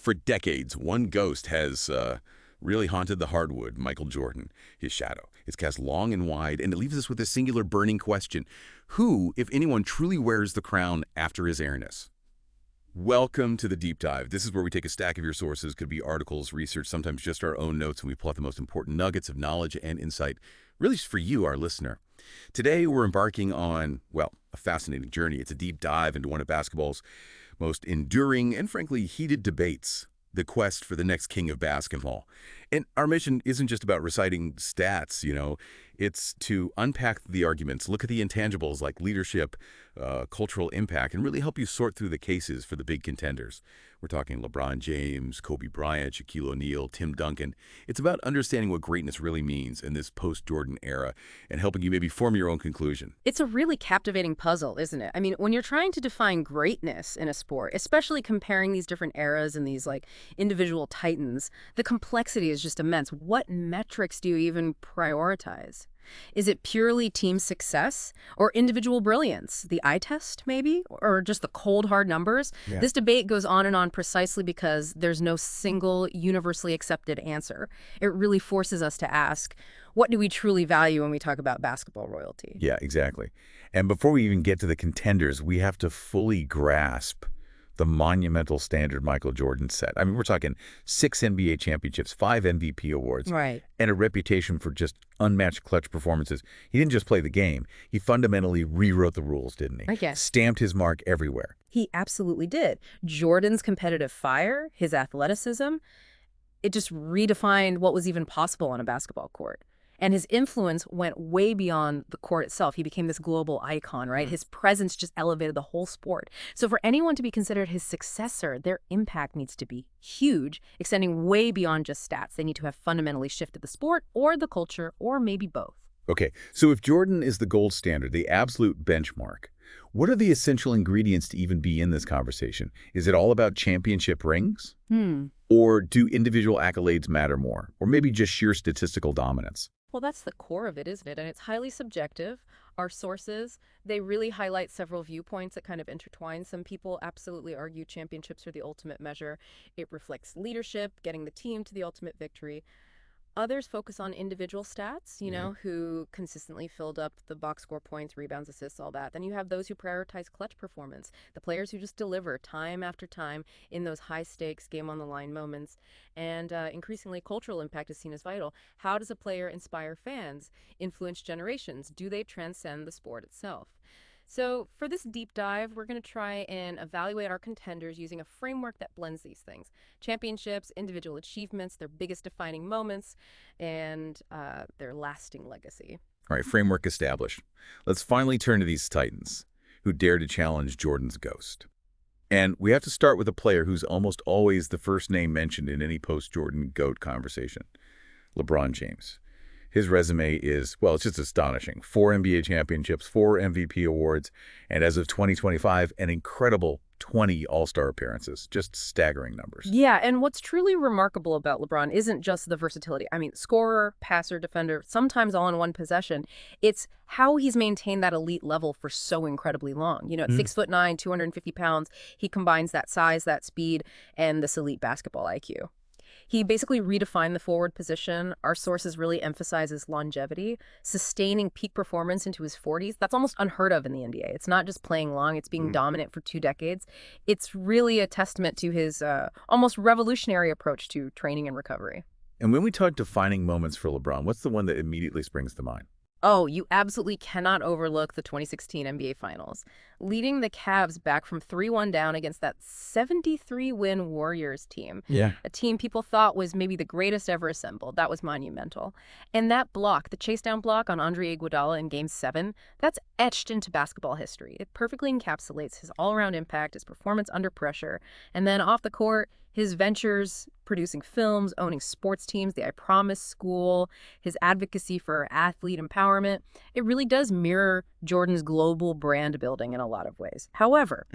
For decades, one ghost has really haunted the hardwood, Michael Jordan. His shadow is cast long and wide, and it leaves us with a singular burning question. Who, if anyone, truly wears the crown after his airness? Welcome to the Deep Dive. This is where we take a stack of your sources, could be articles, research, sometimes just our own notes, and we pull out the most important nuggets of knowledge and insight, really just for you, our listener. Today, we're embarking on, well, a fascinating journey. It's a deep dive into one of basketball's most enduring and, frankly, heated debates, the quest for the next king of basketball. And our mission isn't just about reciting stats, it's to unpack the arguments, look at the intangibles like leadership, cultural impact, and really help you sort through the cases for the big contenders. We're talking LeBron James, Kobe Bryant, Shaquille O'Neal, Tim Duncan. It's about understanding what greatness really means in this post-Jordan era and helping you maybe form your own conclusion. It's a really captivating puzzle, isn't it? I mean, when you're trying to define greatness in a sport, especially comparing these different eras and these individual titans, the complexity is just immense. What metrics do you even prioritize? Is it purely team success or individual brilliance? The eye test, maybe? Or just the cold, hard numbers? Yeah. This debate goes on precisely because there's no single, universally accepted answer. It really forces us to ask, what do we truly value when we talk about basketball royalty? Yeah, exactly. And before we even get to the contenders, we have to fully grasp the monumental standard Michael Jordan set. I mean, we're talking 6 NBA championships, 5 MVP awards, right, and a reputation for just unmatched clutch performances. He didn't just play the game. He fundamentally rewrote the rules, didn't he? I guess. Stamped his mark everywhere. He absolutely did. Jordan's competitive fire, his athleticism, it just redefined what was even possible on a basketball court. And his influence went way beyond the court itself. He became this global icon, right? His presence just elevated the whole sport. So for anyone to be considered his successor, their impact needs to be huge, extending way beyond just stats. They need to have fundamentally shifted the sport or the culture or maybe both. Okay, so if Jordan is the gold standard, the absolute benchmark, what are the essential ingredients to even be in this conversation? Is it all about championship rings? Or do individual accolades matter more? Or maybe just sheer statistical dominance? Well, that's the core of it, isn't it? And it's highly subjective. Our sources, they really highlight several viewpoints that kind of intertwine. Some people absolutely argue championships are the ultimate measure. It reflects leadership, getting the team to the ultimate victory. Others focus on individual stats, who consistently filled up the box score points, rebounds, assists, all that. Then you have those who prioritize clutch performance, the players who just deliver time after time in those high-stakes, game-on-the-line moments. And increasingly, cultural impact is seen as vital. How does a player inspire fans, influence generations? Do they transcend the sport itself? So for this deep dive, we're going to try and evaluate our contenders using a framework that blends these things. Championships, individual achievements, their biggest defining moments, and their lasting legacy. All right, framework established. Let's finally turn to these titans who dare to challenge Jordan's ghost. And we have to start with a player who's almost always the first name mentioned in any post-Jordan GOAT conversation, LeBron James. His resume is, well, it's just astonishing. 4 NBA championships, 4 MVP awards, and as of 2025, an incredible 20 All-Star appearances. Just staggering numbers. Yeah, and what's truly remarkable about LeBron isn't just the versatility. I mean, scorer, passer, defender, sometimes all in one possession. It's how he's maintained that elite level for so incredibly long. At 6'9", 250 pounds, he combines that size, that speed, and this elite basketball IQ. He basically redefined the forward position. Our sources really emphasize his longevity, sustaining peak performance into his 40s. That's almost unheard of in the NBA. It's not just playing long, it's being dominant for 2 decades. It's really a testament to his almost revolutionary approach to training and recovery. And when we talk defining moments for LeBron, what's the one that immediately springs to mind? Oh, you absolutely cannot overlook the 2016 NBA Finals. Leading the Cavs back from 3-1 down against that 73-win Warriors team. Yeah. A team people thought was maybe the greatest ever assembled. That was monumental. And that block, the chase-down block on Andre Iguodala in Game 7, that's etched into basketball history. It perfectly encapsulates his all-around impact, his performance under pressure, and then off the court, his ventures, producing films, owning sports teams, the I Promise School, his advocacy for athlete empowerment. It really does mirror Jordan's global brand building in a lot of ways. However,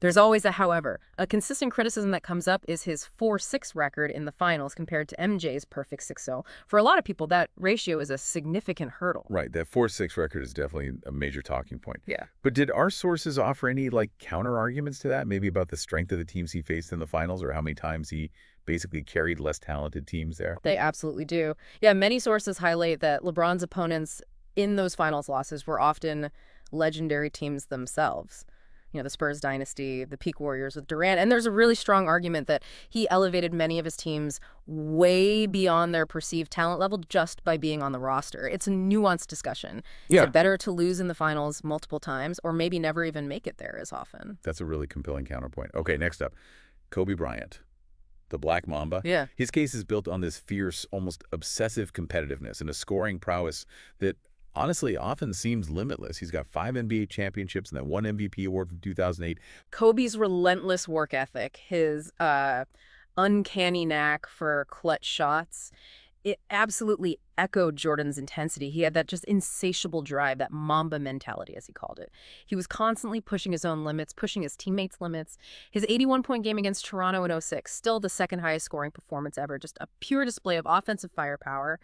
There's always a however. A consistent criticism that comes up is his 4-6 record in the finals compared to MJ's perfect 6-0. For a lot of people, that ratio is a significant hurdle. Right, that 4-6 record is definitely a major talking point. Yeah. But did our sources offer any, counter-arguments to that? Maybe about the strength of the teams he faced in the finals or how many times he basically carried less talented teams there? They absolutely do. Yeah, many sources highlight that LeBron's opponents in those finals losses were often legendary teams themselves. The Spurs dynasty, the peak Warriors with Durant. And there's a really strong argument that he elevated many of his teams way beyond their perceived talent level just by being on the roster. It's a nuanced discussion. Yeah. Is it better to lose in the finals multiple times or maybe never even make it there as often? That's a really compelling counterpoint. Okay, next up, Kobe Bryant, the Black Mamba. Yeah. His case is built on this fierce, almost obsessive competitiveness and a scoring prowess that honestly often seems limitless. He's got 5 NBA championships and that 1 MVP award from 2008. Kobe's relentless work ethic, his uncanny knack for clutch shots, it absolutely echoed Jordan's intensity. He had that just insatiable drive, that Mamba mentality, as he called it. He was constantly pushing his own limits, pushing his teammates' limits. His 81-point game against Toronto in 06, still the second highest scoring performance ever, just a pure display of offensive firepower.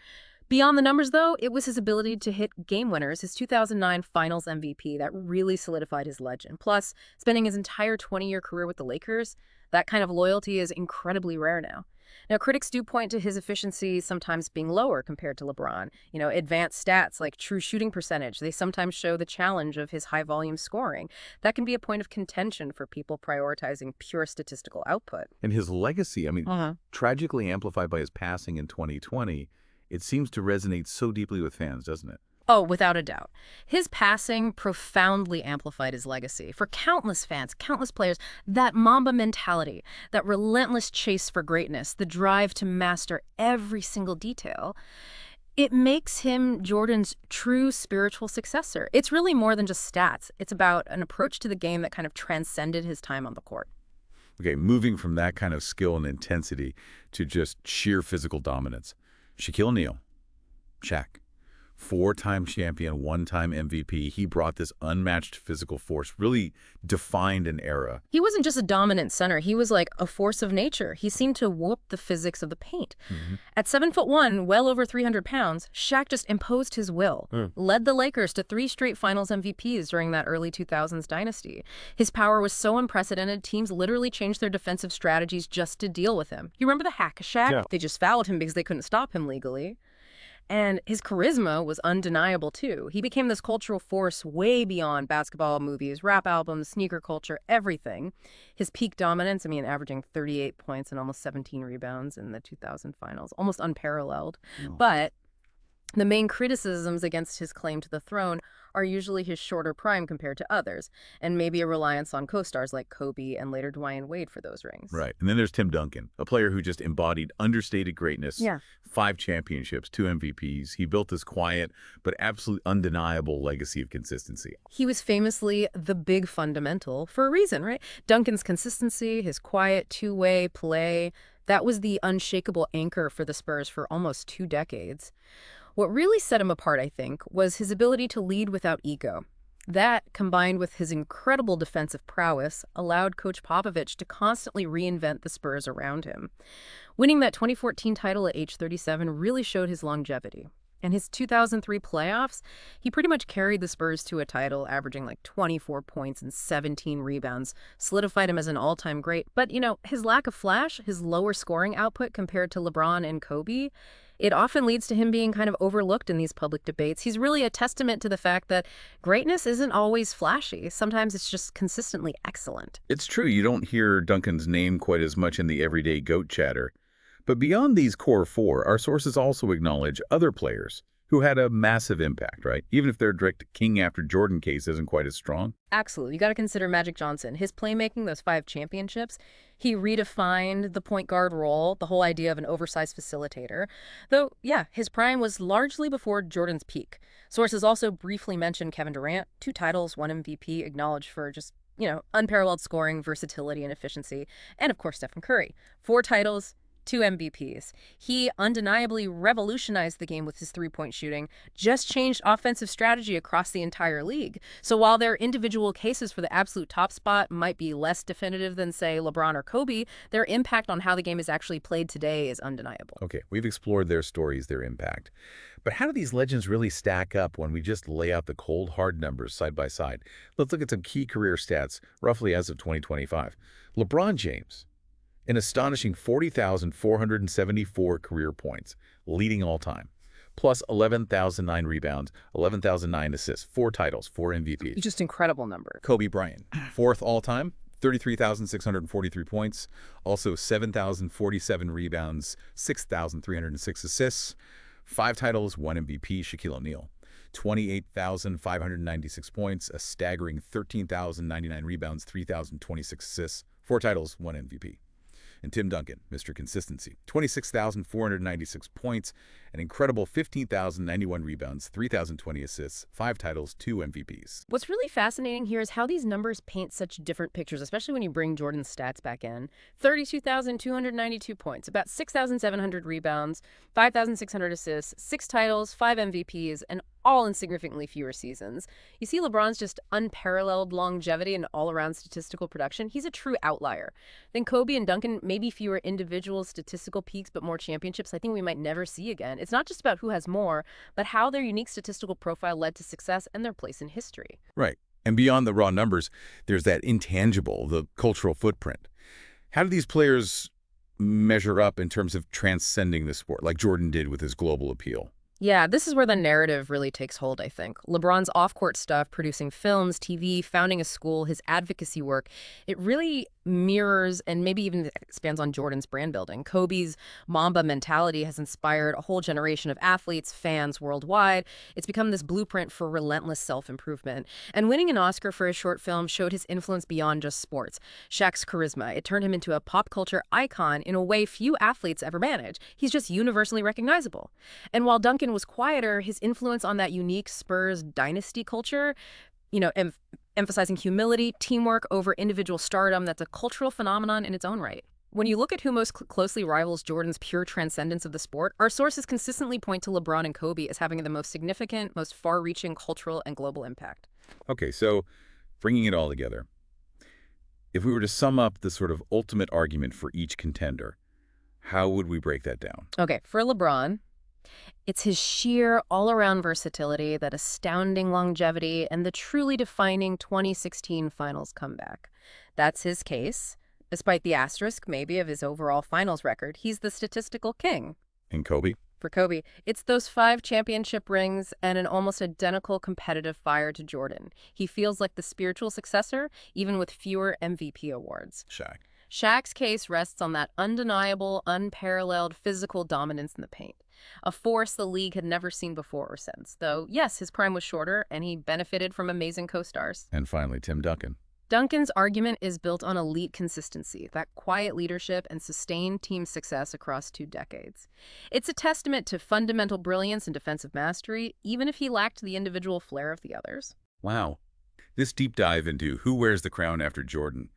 Beyond the numbers, though, it was his ability to hit game winners, his 2009 Finals MVP, that really solidified his legend. Plus, spending his entire 20-year career with the Lakers, that kind of loyalty is incredibly rare now. Now, critics do point to his efficiency sometimes being lower compared to LeBron. Advanced stats like true shooting percentage, they sometimes show the challenge of his high-volume scoring. That can be a point of contention for people prioritizing pure statistical output. And his legacy, tragically amplified by his passing in 2020, it seems to resonate so deeply with fans, doesn't it? Oh, without a doubt. His passing profoundly amplified his legacy. For countless fans, countless players, that Mamba mentality, that relentless chase for greatness, the drive to master every single detail, it makes him Jordan's true spiritual successor. It's really more than just stats. It's about an approach to the game that kind of transcended his time on the court. Okay, moving from that kind of skill and intensity to just sheer physical dominance. Shaquille O'Neal, Shaq, 4-time champion, 1-time MVP. He brought this unmatched physical force, really defined an era. He wasn't just a dominant center. He was like a force of nature. He seemed to warp the physics of the paint. At 7'1", well over 300 pounds, Shaq just imposed his will, led the Lakers to 3 straight Finals MVPs during that early 2000s dynasty. His power was so unprecedented, teams literally changed their defensive strategies just to deal with him. You remember the hack Shaq? Yeah. They just fouled him because they couldn't stop him legally. And his charisma was undeniable, too. He became this cultural force way beyond basketball, movies, rap albums, sneaker culture, everything. His peak dominance, averaging 38 points and almost 17 rebounds in the 2000 finals, almost unparalleled. But the main criticisms against his claim to the throne are usually his shorter prime compared to others, and maybe a reliance on co-stars like Kobe and later Dwyane Wade for those rings. Right. And then there's Tim Duncan, a player who just embodied understated greatness. Yeah. 5 championships, 2 MVPs. He built this quiet but absolutely undeniable legacy of consistency. He was famously the big fundamental for a reason, right? Duncan's consistency, his quiet two-way play, that was the unshakable anchor for the Spurs for almost 2 decades. What really set him apart, I think, was his ability to lead without ego. That, combined with his incredible defensive prowess, allowed Coach Popovich to constantly reinvent the Spurs around him. Winning that 2014 title at age 37 really showed his longevity. In his 2003 playoffs, he pretty much carried the Spurs to a title, averaging 24 points and 17 rebounds, solidified him as an all-time great. But, his lack of flash, his lower scoring output compared to LeBron and Kobe, it often leads to him being kind of overlooked in these public debates. He's really a testament to the fact that greatness isn't always flashy. Sometimes it's just consistently excellent. It's true, you don't hear Duncan's name quite as much in the everyday GOAT chatter. But beyond these core 4, our sources also acknowledge other players who had a massive impact, right? Even if their direct king after Jordan case isn't quite as strong. Absolutely. You got to consider Magic Johnson. His playmaking, those 5 championships, he redefined the point guard role, the whole idea of an oversized facilitator. Though, yeah, his prime was largely before Jordan's peak. Sources also briefly mention Kevin Durant, 2 titles, 1 MVP, acknowledged for just, unparalleled scoring, versatility, and efficiency. And, of course, Stephen Curry, 4 titles, 2 MVPs. He undeniably revolutionized the game with his three-point shooting, just changed offensive strategy across the entire league. So while their individual cases for the absolute top spot might be less definitive than, say, LeBron or Kobe, their impact on how the game is actually played today is undeniable. Okay, we've explored their stories, their impact. But how do these legends really stack up when we just lay out the cold, hard numbers side by side? Let's look at some key career stats, roughly as of 2025. LeBron James, an astonishing 40,474 career points, leading all time, plus 11,009 rebounds, 11,009 assists, 4 titles, 4 MVPs. Just incredible number. Kobe Bryant, fourth all-time, 33,643 points, also 7,047 rebounds, 6,306 assists, 5 titles, 1 MVP. Shaquille O'Neal, 28,596 points, a staggering 13,099 rebounds, 3,026 assists, 4 titles, 1 MVP. And Tim Duncan, Mr. Consistency, 26,496 points, an incredible 15,091 rebounds, 3,020 assists, 5 titles, 2 MVPs. What's really fascinating here is how these numbers paint such different pictures, especially when you bring Jordan's stats back in. 32,292 points, about 6,700 rebounds, 5,600 assists, 6 titles, 5 MVPs, and all in significantly fewer seasons. You see LeBron's just unparalleled longevity and all-around statistical production. He's a true outlier. Then Kobe and Duncan, maybe fewer individual statistical peaks, but more championships I think we might never see again. It's not just about who has more, but how their unique statistical profile led to success and their place in history. Right. And beyond the raw numbers, there's that intangible, the cultural footprint. How do these players measure up in terms of transcending the sport, like Jordan did with his global appeal? Yeah, this is where the narrative really takes hold, I think. LeBron's off-court stuff, producing films, TV, founding a school, his advocacy work, it really mirrors and maybe even expands on Jordan's brand building. Kobe's Mamba mentality has inspired a whole generation of athletes, fans worldwide. It's become this blueprint for relentless self-improvement. And winning an Oscar for his short film showed his influence beyond just sports. Shaq's charisma, it turned him into a pop culture icon in a way few athletes ever manage. He's just universally recognizable. And while Duncan was quieter, his influence on that unique Spurs dynasty culture, emphasizing humility, teamwork over individual stardom, that's a cultural phenomenon in its own right. When you look at who most closely rivals Jordan's pure transcendence of the sport, our sources consistently point to LeBron and Kobe as having the most significant, most far-reaching cultural and global impact. Okay, so bringing it all together, if we were to sum up the sort of ultimate argument for each contender, how would we break that down? Okay, for LeBron, it's his sheer all-around versatility, that astounding longevity, and the truly defining 2016 finals comeback. That's his case. Despite the asterisk, maybe, of his overall finals record, he's the statistical king. And Kobe? For Kobe, it's those 5 championship rings and an almost identical competitive fire to Jordan. He feels like the spiritual successor, even with fewer MVP awards. Shaq. Shaq's case rests on that undeniable, unparalleled physical dominance in the paint. A force the league had never seen before or since. Though, yes, his prime was shorter, and he benefited from amazing co-stars. And finally, Tim Duncan. Duncan's argument is built on elite consistency, that quiet leadership and sustained team success across 2 decades. It's a testament to fundamental brilliance and defensive mastery, even if he lacked the individual flair of the others. Wow. This deep dive into who wears the crown after Jordan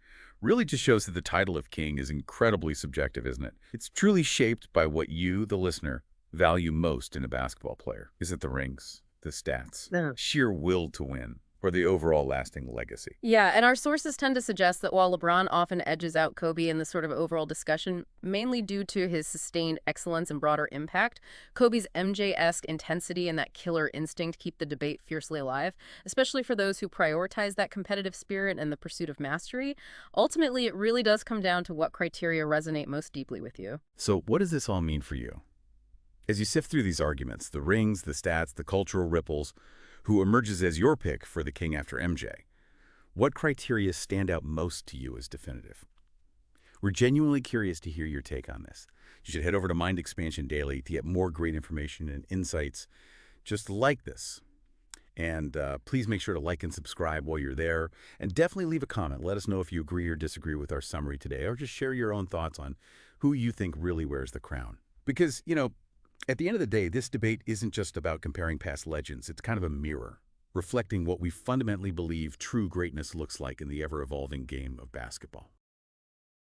really just shows that the title of king is incredibly subjective, isn't it? It's truly shaped by what you, the listener, value most in a basketball player. Is it the rings, the stats, sheer will to win, or the overall lasting legacy? Yeah, and our sources tend to suggest that while LeBron often edges out Kobe in this sort of overall discussion, mainly due to his sustained excellence and broader impact, Kobe's MJ-esque intensity and that killer instinct keep the debate fiercely alive, especially for those who prioritize that competitive spirit and the pursuit of mastery. Ultimately, it really does come down to what criteria resonate most deeply with you. So what does this all mean for you? As you sift through these arguments, the rings, the stats, the cultural ripples, who emerges as your pick for the king after MJ, what criteria stand out most to you as definitive? We're genuinely curious to hear your take on this. You should head over to Mind Expansion Daily to get more great information and insights just like this. And please make sure to like and subscribe while you're there. And definitely leave a comment. Let us know if you agree or disagree with our summary today, or just share your own thoughts on who you think really wears the crown. Because, at the end of the day, this debate isn't just about comparing past legends. It's kind of a mirror, reflecting what we fundamentally believe true greatness looks like in the ever-evolving game of basketball.